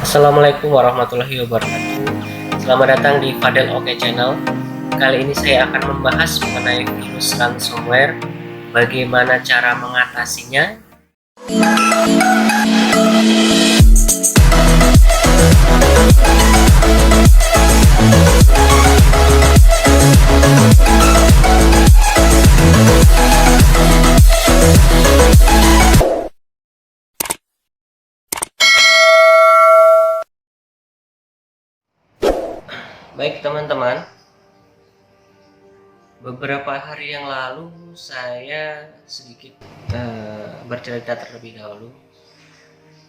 Assalamualaikum warahmatullahi wabarakatuh. Selamat datang di Fadel Oke Channel. Kali ini saya akan membahas mengenai virus ransomware, bagaimana cara mengatasinya. Baik teman-teman, beberapa hari yang lalu saya sedikit bercerita terlebih dahulu.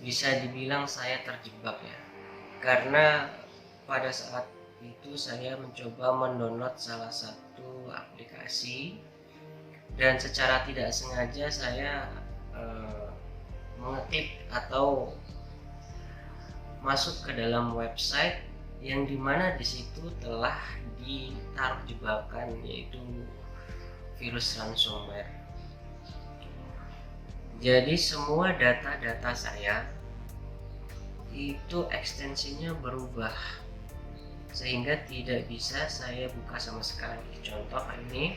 Bisa dibilang saya terjebak ya, karena pada saat itu saya mencoba mendownload salah satu aplikasi dan secara tidak sengaja saya mengeklik atau masuk ke dalam website yang dimana di situ telah ditaruh jebakan, yaitu virus ransomware. Jadi semua data-data saya itu ekstensinya berubah sehingga tidak bisa saya buka sama sekali. Contoh ini,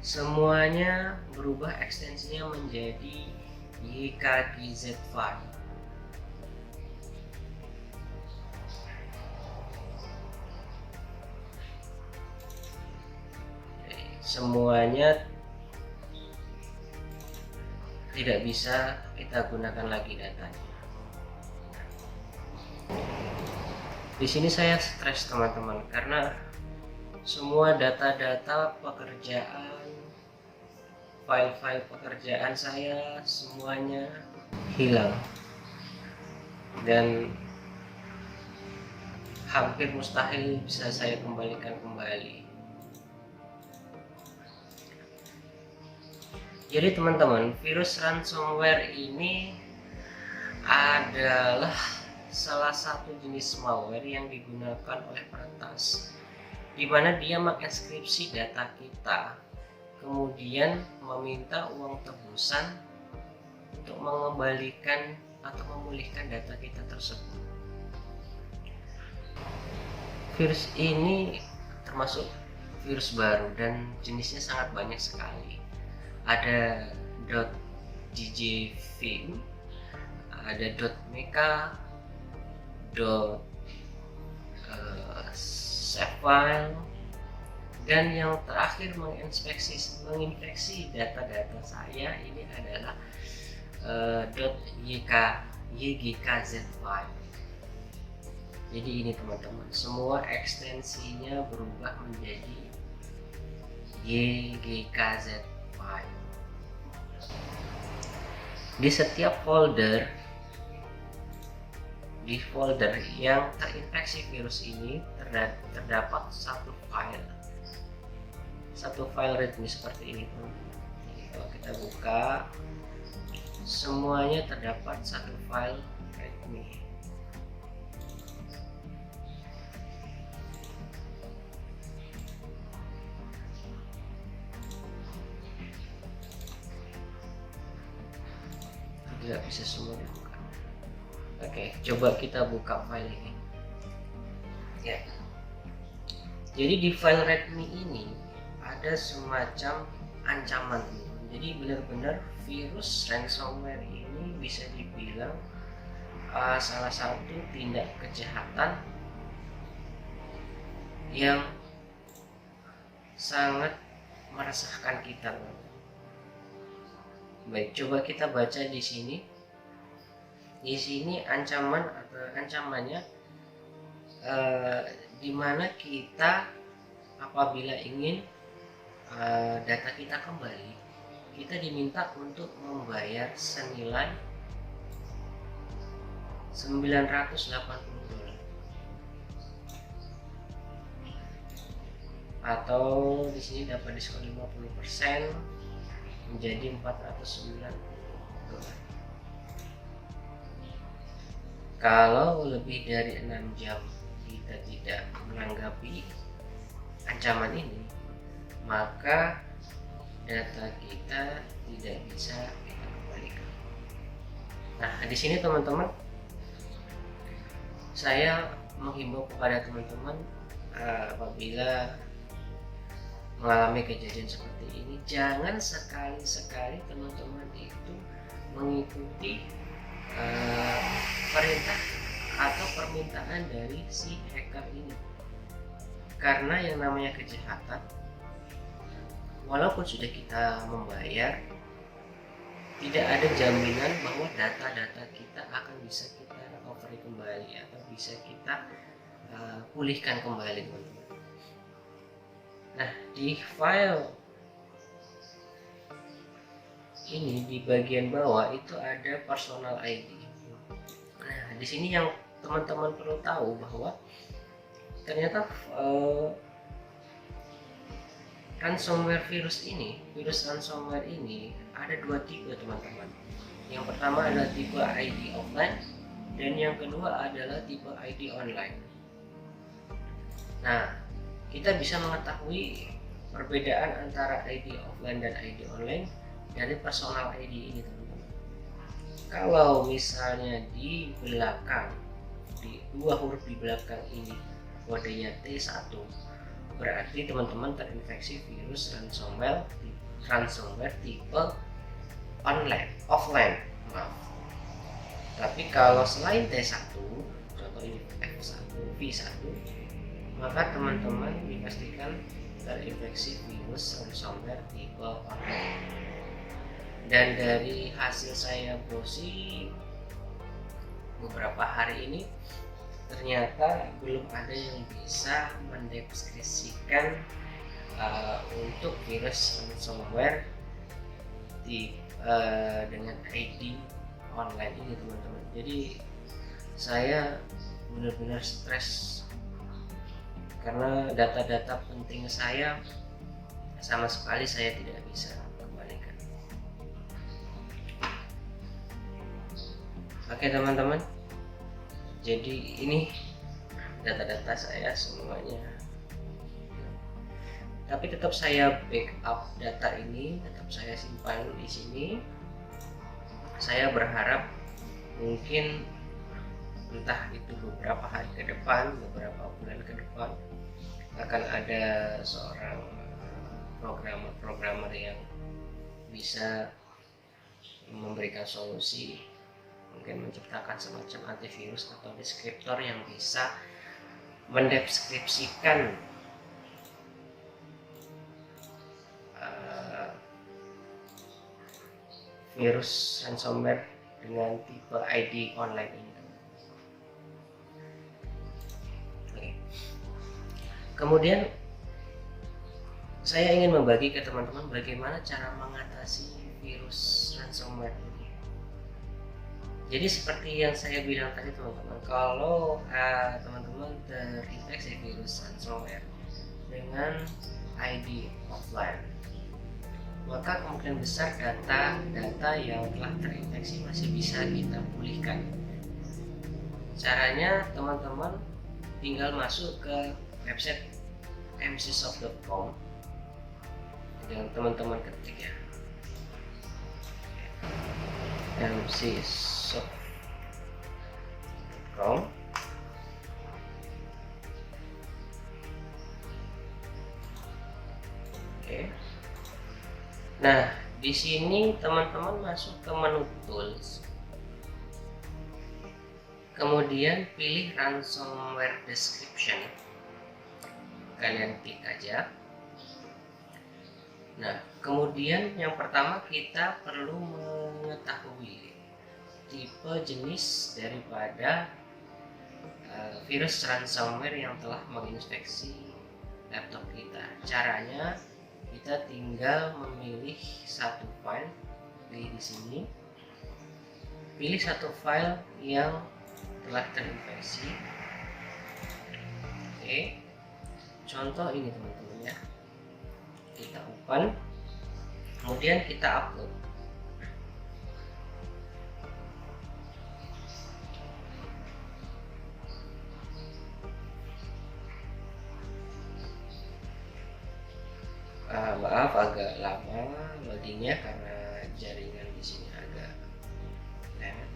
semuanya berubah ekstensinya menjadi YKGZ file. Semuanya tidak bisa kita gunakan lagi datanya. Di sini saya stres teman-teman, karena semua data-data pekerjaan, file-file pekerjaan saya semuanya hilang dan hampir mustahil bisa saya kembalikan kembali. Jadi teman-teman, virus ransomware ini adalah salah satu jenis malware yang digunakan oleh peretas, di mana dia menginskripsi data kita, kemudian meminta uang tebusan untuk mengembalikan atau memulihkan data kita tersebut. Virus ini termasuk virus baru dan jenisnya sangat banyak sekali. Ada .djvu, ada .mecha, .savefile, dan yang terakhir menginfeksi data-data saya ini adalah .ygkz file. Jadi ini teman-teman, semua ekstensinya berubah menjadi ygkz file. Di setiap folder, di folder yang terinfeksi virus ini terdapat satu file readme seperti ini. Jadi kalau kita buka, semuanya terdapat satu file readme. Tidak bisa semua dibuka. Oke, coba kita buka file ini ya. Jadi di file readme ini ada semacam ancaman. Jadi benar-benar virus ransomware ini bisa dibilang salah satu tindak kejahatan yang sangat meresahkan kita. Baik, coba kita baca di sini. Di sini ancamannya di mana kita apabila ingin data kita kembali, kita diminta untuk membayar senilai $980 atau di sini dapat diskon 50% menjadi $490. Kalau lebih dari 6 jam kita tidak menanggapi ancaman ini, maka data kita tidak bisa kita kembalikan. Nah, di sini teman-teman, saya menghimbau kepada teman-teman apabila mengalami kejadian seperti ini, jangan sekali-sekali teman-teman itu mengikuti perintah atau permintaan dari si hacker ini, karena yang namanya kejahatan, walaupun sudah kita membayar, tidak ada jaminan bahwa data-data kita akan bisa kita recovery kembali atau bisa kita pulihkan kembali, teman-teman. Nah, di file ini di bagian bawah itu ada personal ID. Nah, di sini yang teman-teman perlu tahu bahwa ternyata virus ransomware ini ada dua tipe, teman-teman. Yang pertama adalah tipe ID offline dan yang kedua adalah tipe ID online. Nah, kita bisa mengetahui perbedaan antara ID offline dan ID online dari personal ID ini, teman-teman. Kalau misalnya di belakang, di dua huruf di belakang ini kodenya T1, berarti teman-teman terinfeksi virus ransomware tipe offline. Tapi kalau selain T1, contoh ini F1, V1, maka teman-teman dipastikan terinfeksi virus ransomware tipe online. Dan dari hasil saya browsing beberapa hari ini, ternyata belum ada yang bisa mendeskripsikan untuk virus ransomware dengan ID online ini, teman-teman. Jadi saya benar-benar stres karena data-data penting saya sama sekali saya tidak bisa kembalikan. Oke, teman-teman, jadi ini data-data saya semuanya, tapi tetap saya backup data ini, tetap saya simpan di sini. Saya berharap mungkin entah itu beberapa hari ke depan, beberapa bulan ke depan, akan ada seorang programmer yang bisa memberikan solusi, mungkin menciptakan semacam antivirus atau deskriptor yang bisa mendeskripsikan virus ransomware dengan tipe ID online ini. Oke. Kemudian saya ingin membagi ke teman-teman bagaimana cara mengatasi virus ransomware ini. Jadi seperti yang saya bilang tadi, teman-teman, kalau teman-teman terinfeksi virus ransomware dengan ID offline, maka kemungkinan besar data yang telah terinfeksi masih bisa kita pulihkan. Caranya, teman-teman tinggal masuk ke website mcsoft.com yang teman-teman ketik ya, mcsoft.com. Oke. Nah, di sini teman-teman masuk ke menu tools, kemudian pilih ransomware description, kalian klik aja. Nah, kemudian yang pertama kita perlu mengetahui tipe jenis daripada virus ransomware yang telah menginfeksi laptop kita. Caranya, kita tinggal memilih satu file di sini, pilih satu file yang telah terinfeksi. Oke, contoh ini, teman-teman ya, kita open, kemudian kita upload. Maaf agak lama loadingnya karena jaringan di sini agak lemot.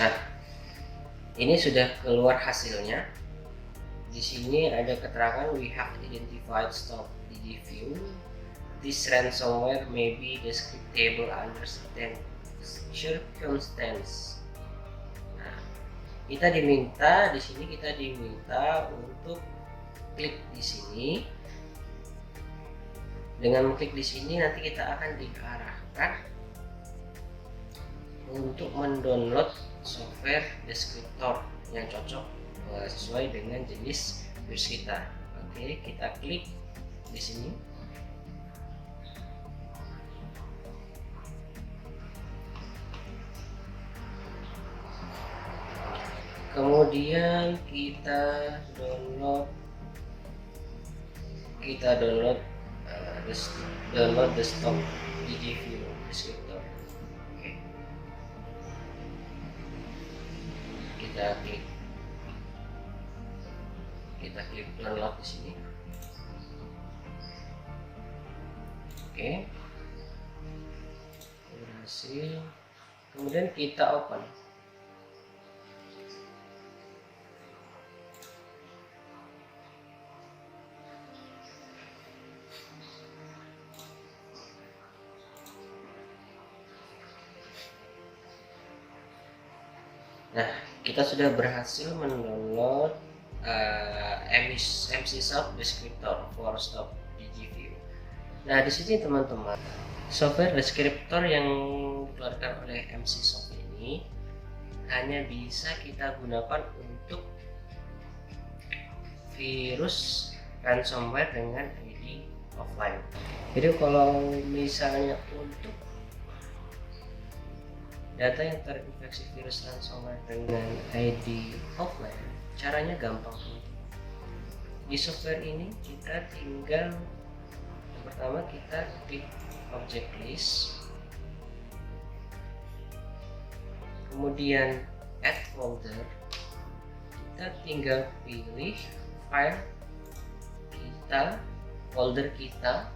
Nah, ini sudah keluar hasilnya. Di sini ada keterangan we have identified stop DigiView. This ransomware may be descriptable under certain circumstances. Nah, kita diminta di sini untuk klik di sini. Dengan klik di sini nanti kita akan diarahkan untuk mendownload software deskriptor yang cocok sesuai dengan jenis virus kita. Oke, kita klik di sini. Kemudian kita download desktop DigiView deskriptor. Oke. Kita klik download di sini. Oke. Berhasil. Kemudian kita open. Nah, kita sudah berhasil mendownload MCSoft Descriptor for Stop DigiView. Nah, di sini teman-teman, software deskriptor yang dikeluarkan oleh MCSoft ini hanya bisa kita gunakan untuk virus ransomware dengan ID offline. Jadi kalau misalnya untuk data yang terinfeksi virus ransomware dengan ID offline, caranya gampang. Di software ini kita tinggal yang pertama kita klik object list, kemudian add folder, kita tinggal pilih file kita, folder kita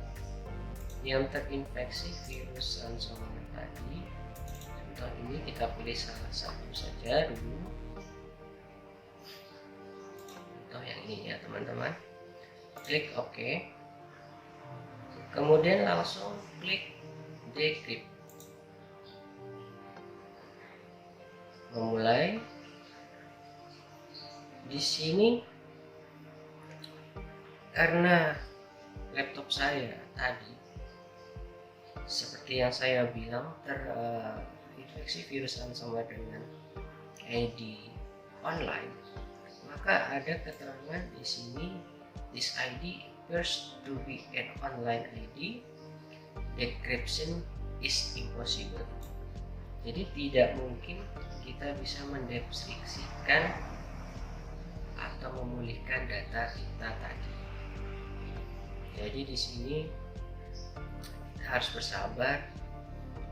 yang terinfeksi virus ransomware tadi. Contoh ini kita pilih salah satu saja dulu. Contoh yang ini ya teman-teman. Klik OK. Kemudian langsung klik decrypt. Memulai. Di sini karena laptop saya tadi seperti yang saya bilang terinfeksi virus ransomware dengan ID online, maka ada keterangan di sini this ID appears to be an online ID, decryption is impossible. Jadi tidak mungkin kita bisa mendeskripsikan atau memulihkan data kita tadi. Jadi di sini harus bersabar.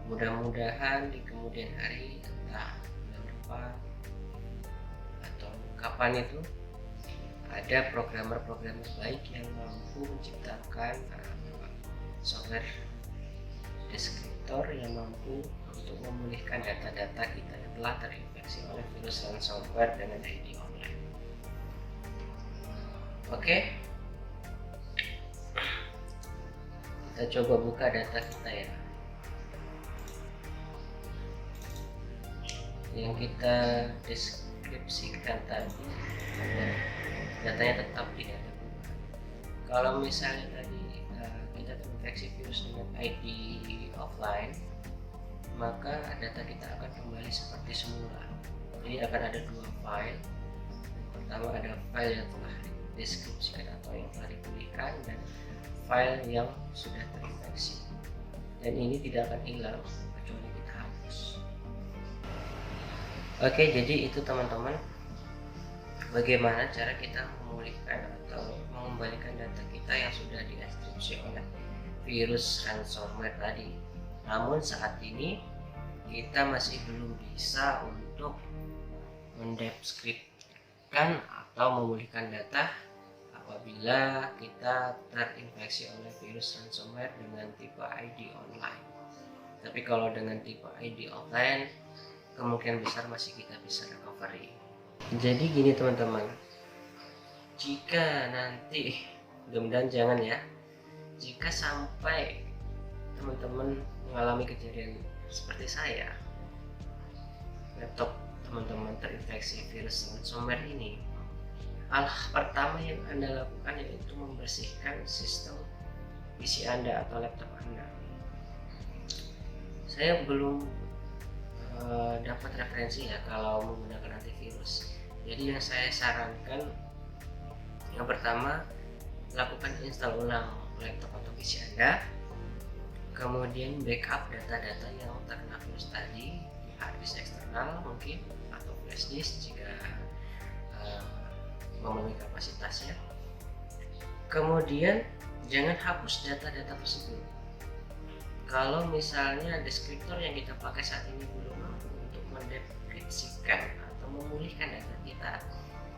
Mudah-mudahan di kemudian hari, entah bulan depan atau kapan itu, ada programmer-programmer baik yang mampu menciptakan software deskriptor yang mampu untuk memulihkan data-data kita yang telah terinfeksi oleh virus ransomware dengan ID online. Oke, kita coba buka data kita ya. Yang kita deskripsikan tadi, datanya tetap tidak ada perubahan. Kalau misalnya tadi kita terinfeksi virus dengan ID offline, maka data kita akan kembali seperti semula. Jadi akan ada dua file. Pertama ada file yang telah dideskripsikan atau yang telah dipulihkan, dan file yang sudah terinfeksi. Dan ini tidak akan hilang kecuali kita hapus. Oke, jadi itu teman-teman, bagaimana cara kita memulihkan atau mengembalikan data kita yang sudah dienkripsi oleh virus ransomware tadi. Namun saat ini kita masih belum bisa untuk mendeskripsikan atau memulihkan data apabila kita terinfeksi oleh virus ransomware dengan tipe ID online. Tapi kalau dengan tipe ID offline, kemungkinan besar masih kita bisa recovery. Jadi gini teman-teman, jika nanti, mudah-mudahan jangan ya, jika sampai teman-teman mengalami kejadian seperti saya, laptop teman-teman terinfeksi virus ransomware ini, hal pertama yang Anda lakukan yaitu membersihkan sistem PC Anda atau laptop Anda. Saya belum dapat referensi ya kalau menggunakan antivirus. Jadi yang saya sarankan, yang pertama, lakukan install ulang laptop atau PC Anda, kemudian backup data-data yang terkena virus tadi di hard disk eksternal mungkin atau flash disk jika memenuhi kapasitasnya. Kemudian jangan hapus data-data tersebut. Kalau misalnya deskriptor yang kita pakai saat ini belum mampu untuk mendeteksikan atau memulihkan data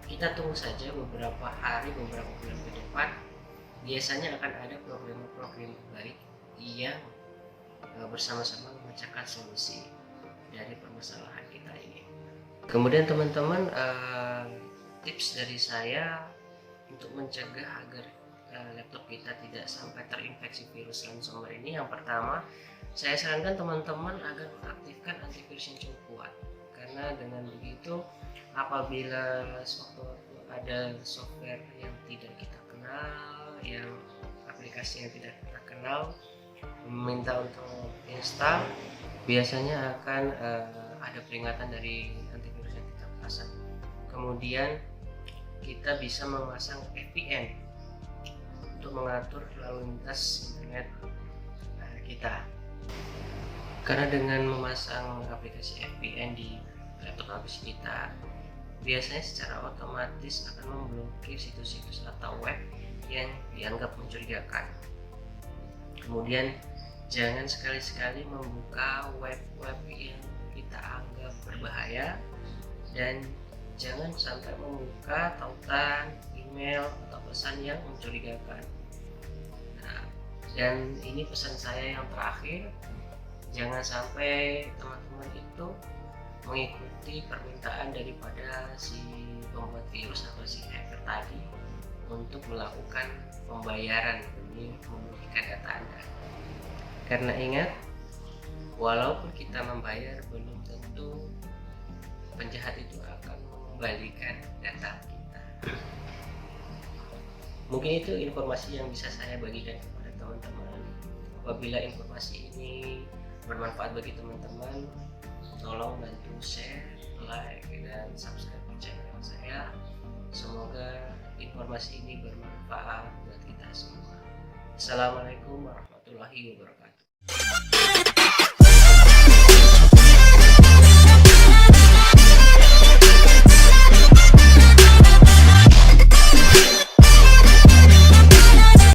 kita tunggu saja beberapa hari, beberapa bulan ke depan. Biasanya akan ada program-program baik yang bersama-sama memecahkan solusi dari permasalahan kita ini. Kemudian teman-teman, tips dari saya untuk mencegah agar laptop kita tidak sampai terinfeksi virus ransomware ini, yang pertama, saya sarankan teman-teman agar mengaktifkan antivirus yang cukup kuat, karena dengan begitu apabila sewaktu-waktu ada software yang tidak kita kenal, yang aplikasi yang tidak kita kenal meminta untuk install, biasanya akan ada peringatan dari antivirus yang kita pasang. Kemudian kita bisa memasang VPN untuk mengatur lalu lintas internet kita, karena dengan memasang aplikasi VPN di laptop PC kita, biasanya secara otomatis akan memblokir situs-situs atau web yang dianggap mencurigakan. Kemudian jangan sekali-sekali membuka web-web yang kita anggap berbahaya, dan jangan sampai membuka tautan email atau pesan yang mencurigakan. Dan ini pesan saya yang terakhir, jangan sampai teman-teman itu mengikuti permintaan daripada si pembuat virus atau si hacker tadi untuk melakukan pembayaran demi memulihkan data Anda. Karena ingat, walaupun kita membayar, belum tentu penjahat itu akan mengembalikan data kita. Mungkin itu informasi yang bisa saya bagikan kepada teman-teman. Apabila informasi ini bermanfaat bagi teman-teman, tolong bantu share, like, dan subscribe channel saya. Semoga informasi ini bermanfaat buat kita semua. Assalamualaikum warahmatullahi wabarakatuh.